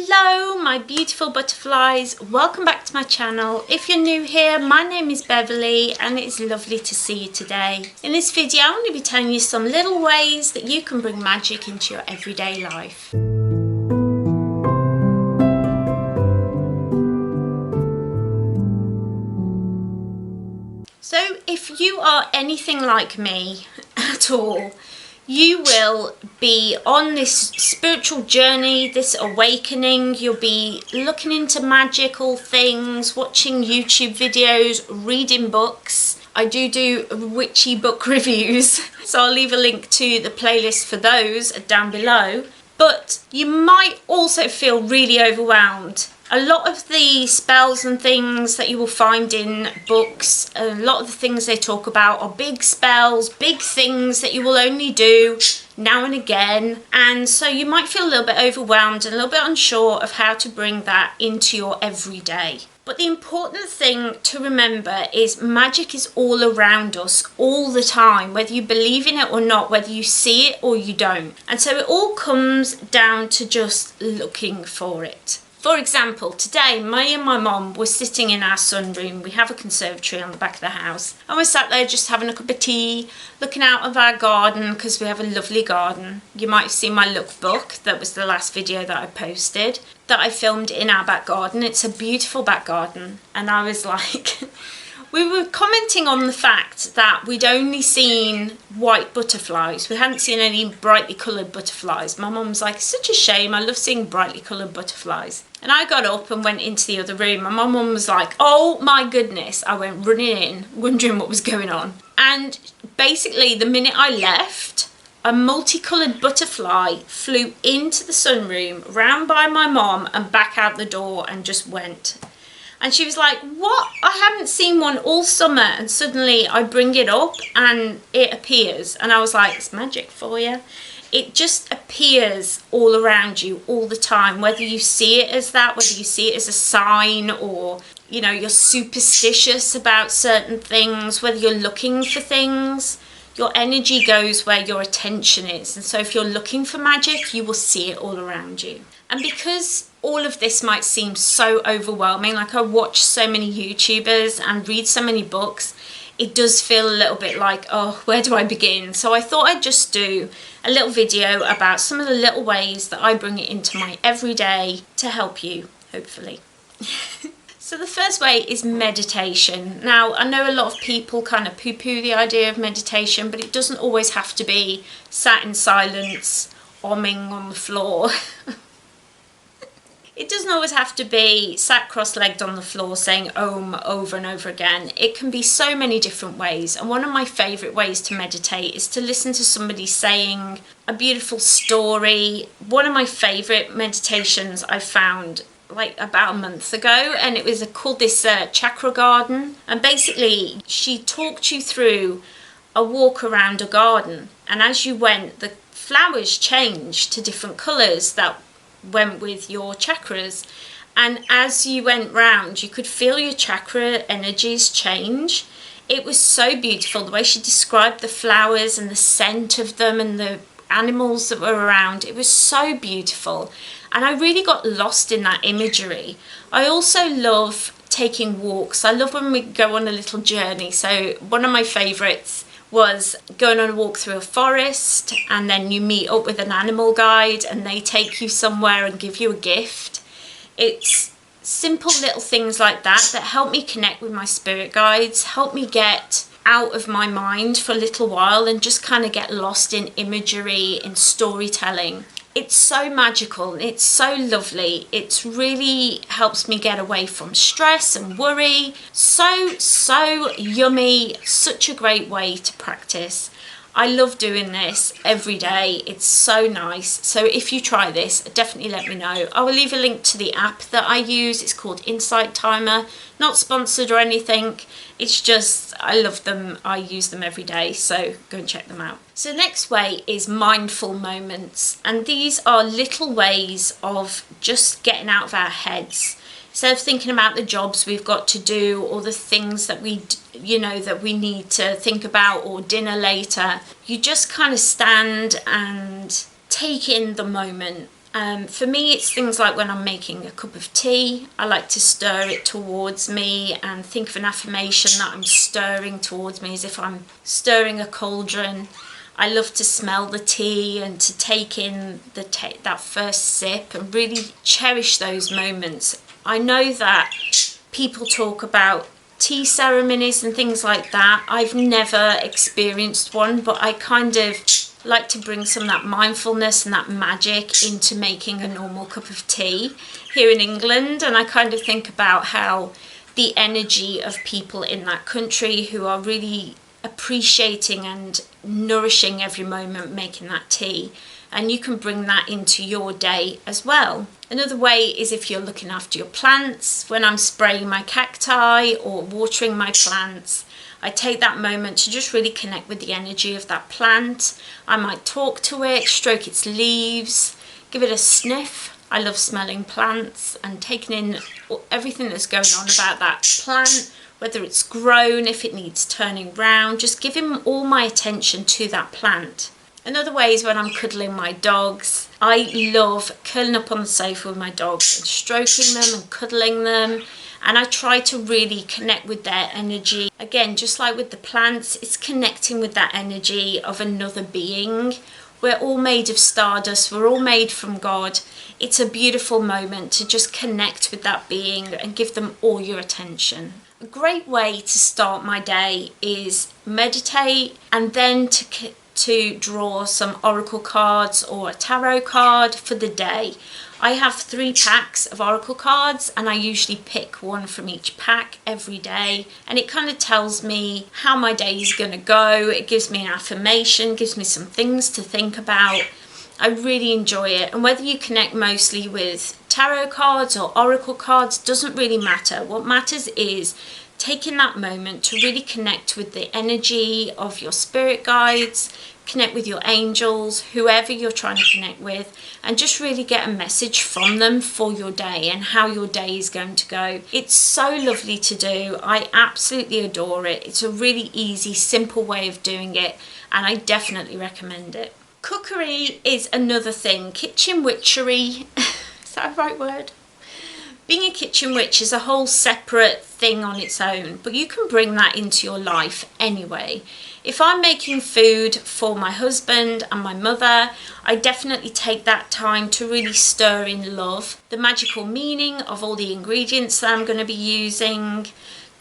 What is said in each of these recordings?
Hello my beautiful butterflies, welcome back to my channel. If you're new here, my name is Beverley and it's lovely to see you today. In this video I'm going to be telling you some little ways that you can bring magic into your everyday life. So if you are anything like me at all, you will be on this spiritual journey, this awakening. You'll be looking into magical things, watching YouTube videos, reading books. I do witchy book reviews, so I'll leave a link to the playlist for those down below. But you might also feel really overwhelmed. A lot of the spells and things that you will find in books, a lot of the things they talk about are big spells, big things that you will only do now and again. And so you might feel a little bit overwhelmed and a little bit unsure of how to bring that into your everyday. But the important thing to remember is magic is all around us all the time, whether you believe in it or not, whether you see it or you don't. And so it all comes down to just looking for it. For example, today, me and my mum were sitting in our sunroom. We have a conservatory on the back of the house. And we sat there just having a cup of tea, looking out of our garden, because we have a lovely garden. You might have seen my lookbook. That was the last video that I posted, that I filmed in our back garden. It's a beautiful back garden. And I was like... We were commenting on the fact that we'd only seen white butterflies. We hadn't seen any brightly coloured butterflies. My mum's like, such a shame, I love seeing brightly coloured butterflies. And I got up and went into the other room and my mum was like, oh my goodness. I went running in, wondering what was going on. And basically the minute I left, a multicoloured butterfly flew into the sunroom, round by my mum and back out the door and just went. And she was like, what? I haven't seen one all summer. And suddenly I bring it up and it appears. And I was like, it's magic for you. It just appears all around you all the time. Whether you see it as that, whether you see it as a sign or, you know, you're superstitious about certain things, whether you're looking for things, your energy goes where your attention is. And so if you're looking for magic, you will see it all around you. And because all of this might seem so overwhelming, like I watch so many YouTubers and read so many books, it does feel a little bit like, oh, where do I begin? So I thought I'd just do a little video about some of the little ways that I bring it into my everyday to help you, hopefully. So the first way is meditation. Now, I know a lot of people kind of poo-poo the idea of meditation, but it doesn't always have to be sat in silence, omming on the floor. It doesn't always have to be sat cross-legged on the floor saying Om over and over again. It can be so many different ways. And one of my favourite ways to meditate is to listen to somebody saying a beautiful story. One of my favourite meditations I found like about a month ago, and it was called this chakra garden. And basically she talked you through a walk around a garden. And as you went, the flowers changed to different colours that went with your chakras, and as you went round you could feel your chakra energies change. It was so beautiful the way she described the flowers and the scent of them and the animals that were around. It was so beautiful and I really got lost in that imagery. I also love taking walks. I love when we go on a little journey. So one of my favourites was going on a walk through a forest, and then you meet up with an animal guide and they take you somewhere and give you a gift. It's simple little things like that that help me connect with my spirit guides, help me get out of my mind for a little while and just kind of get lost in imagery, in storytelling. It's so magical, it's so lovely, it really helps me get away from stress and worry. So yummy, such a great way to practice. I love doing this every day, it's so nice. So if you try this, definitely let me know. I will leave a link to the app that I use. It's called Insight Timer, not sponsored or anything. It's just, I love them, I use them every day, so go and check them out. So the next way is mindful moments, and these are little ways of just getting out of our heads. Instead of thinking about the jobs we've got to do or the things that we need to think about or dinner later, you just kind of stand and take in the moment For me, it's things like when I'm making a cup of tea, I like to stir it towards me and think of an affirmation that I'm stirring towards me as if I'm stirring a cauldron. I love to smell the tea and to take in that first sip and really cherish those moments. I know that people talk about tea ceremonies and things like that. I've never experienced one, but I kind of like to bring some of that mindfulness and that magic into making a normal cup of tea here in England. And I kind of think about how the energy of people in that country who are really appreciating and nourishing every moment making that tea, and you can bring that into your day as well. Another way is if you're looking after your plants. When I'm spraying my cacti or watering my plants, I take that moment to just really connect with the energy of that plant. I might talk to it, stroke its leaves, give it a sniff. I love smelling plants and taking in everything that's going on about that plant, whether it's grown, if it needs turning round, just giving all my attention to that plant. Another way is when I'm cuddling my dogs. I love curling up on the sofa with my dogs and stroking them and cuddling them. And I try to really connect with their energy. Again, just like with the plants, it's connecting with that energy of another being. We're all made of stardust. We're all made from God. It's a beautiful moment to just connect with that being and give them all your attention. A great way to start my day is meditate and then to draw some oracle cards or a tarot card for the day. I have 3 packs of oracle cards and I usually pick one from each pack every day, and it kind of tells me how my day is going to go. It gives me an affirmation, gives me some things to think about. I really enjoy it, and whether you connect mostly with tarot cards or oracle cards doesn't really matter. What matters is taking that moment to really connect with the energy of your spirit guides, connect with your angels, whoever you're trying to connect with, and just really get a message from them for your day and how your day is going to go. It's so lovely to do. I absolutely adore it. It's a really easy, simple way of doing it, and I definitely recommend it. Cookery is another thing. Kitchen witchery, is that a right word? Being a kitchen witch is a whole separate thing on its own, but you can bring that into your life anyway. If I'm making food for my husband and my mother, I definitely take that time to really stir in love, the magical meaning of all the ingredients that I'm going to be using,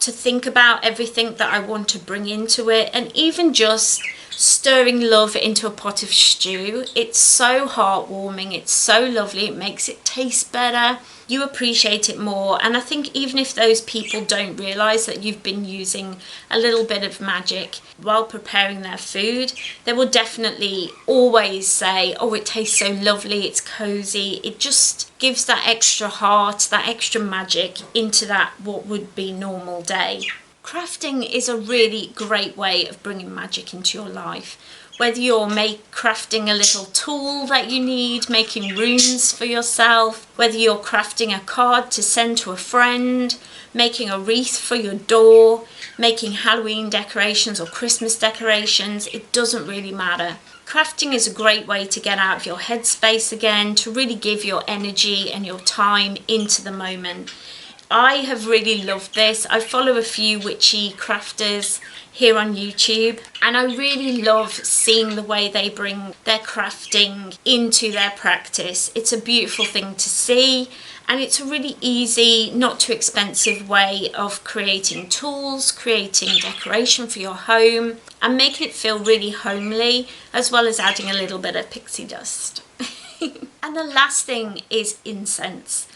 to think about everything that I want to bring into it, and even just stirring love into a pot of stew. It's so heartwarming, it's so lovely, it makes it taste better, you appreciate it more. And I think even if those people don't realise that you've been using a little bit of magic while preparing their food, they will definitely always say, oh, it tastes so lovely, it's cosy. It just gives that extra heart, that extra magic into that what would be normal day. Crafting is a really great way of bringing magic into your life. Whether you're crafting a little tool that you need, making runes for yourself, whether you're crafting a card to send to a friend, making a wreath for your door, making Halloween decorations or Christmas decorations, it doesn't really matter. Crafting is a great way to get out of your headspace again, to really give your energy and your time into the moment. I have really loved this. I follow a few witchy crafters here on YouTube, and I really love seeing the way they bring their crafting into their practice. It's a beautiful thing to see, and it's a really easy, not too expensive way of creating tools, creating decoration for your home, and making it feel really homely, as well as adding a little bit of pixie dust. And the last thing is incense.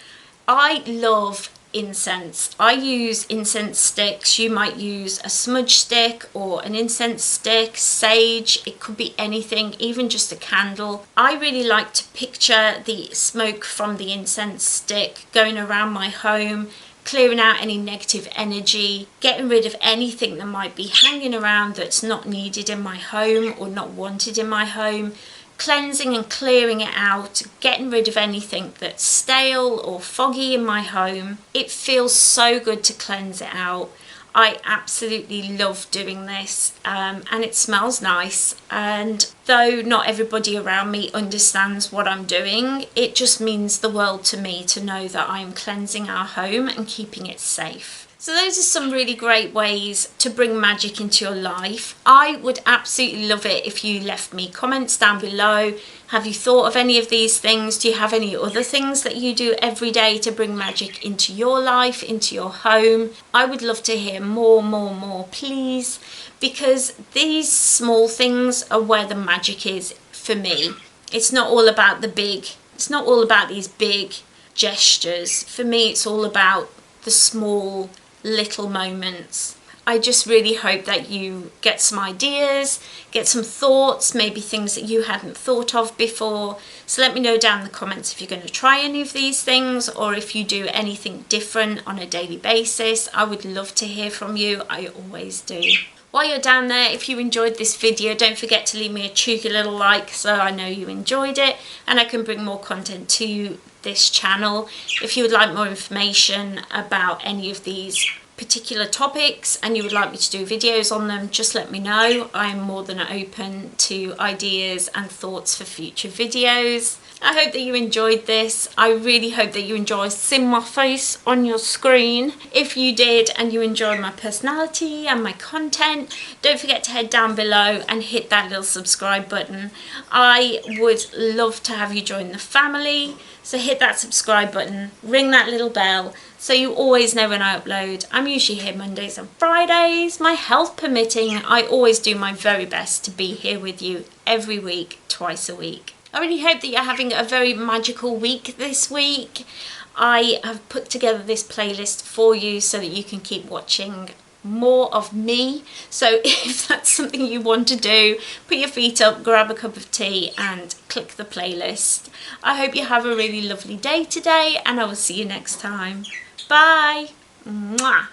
I love incense. I use incense sticks. You might use a smudge stick or an incense stick, sage, it could be anything, even just a candle. I really like to picture the smoke from the incense stick going around my home, clearing out any negative energy, getting rid of anything that might be hanging around that's not needed in my home or not wanted in my home. Cleansing and clearing it out, getting rid of anything that's stale or foggy in my home. It feels so good to cleanse it out. I absolutely love doing this, and it smells nice. And though not everybody around me understands what I'm doing, it just means the world to me to know that I'm cleansing our home and keeping it safe. So those are some really great ways to bring magic into your life. I would absolutely love it if you left me comments down below. Have you thought of any of these things? Do you have any other things that you do every day to bring magic into your life, into your home? I would love to hear more, please, because these small things are where the magic is for me. It's not all about it's not all about these big gestures. For me, it's all about the small little moments. I just really hope that you get some ideas, get some thoughts, maybe things that you hadn't thought of before. So let me know down in the comments if you're going to try any of these things, or if you do anything different on a daily basis. I would love to hear from you. I always do. While you're down there, if you enjoyed this video, don't forget to leave me a cheeky little like so I know you enjoyed it and I can bring more content to this channel. If you would like more information about any of these particular topics and you would like me to do videos on them, just let me know. I'm more than open to ideas and thoughts for future videos. I hope that you enjoyed this. I really hope that you enjoyed seeing my face on your screen. If you did and you enjoyed my personality and my content, don't forget to head down below and hit that little subscribe button. I would love to have you join the family. So hit that subscribe button, ring that little bell so you always know when I upload. I'm usually here Mondays and Fridays. My health permitting, I always do my very best to be here with you every week, twice a week. I really hope that you're having a very magical week this week. I have put together this playlist for you so that you can keep watching more of me. So if that's something you want to do, put your feet up, grab a cup of tea and click the playlist. I hope you have a really lovely day today and I will see you next time. Bye. Mwah.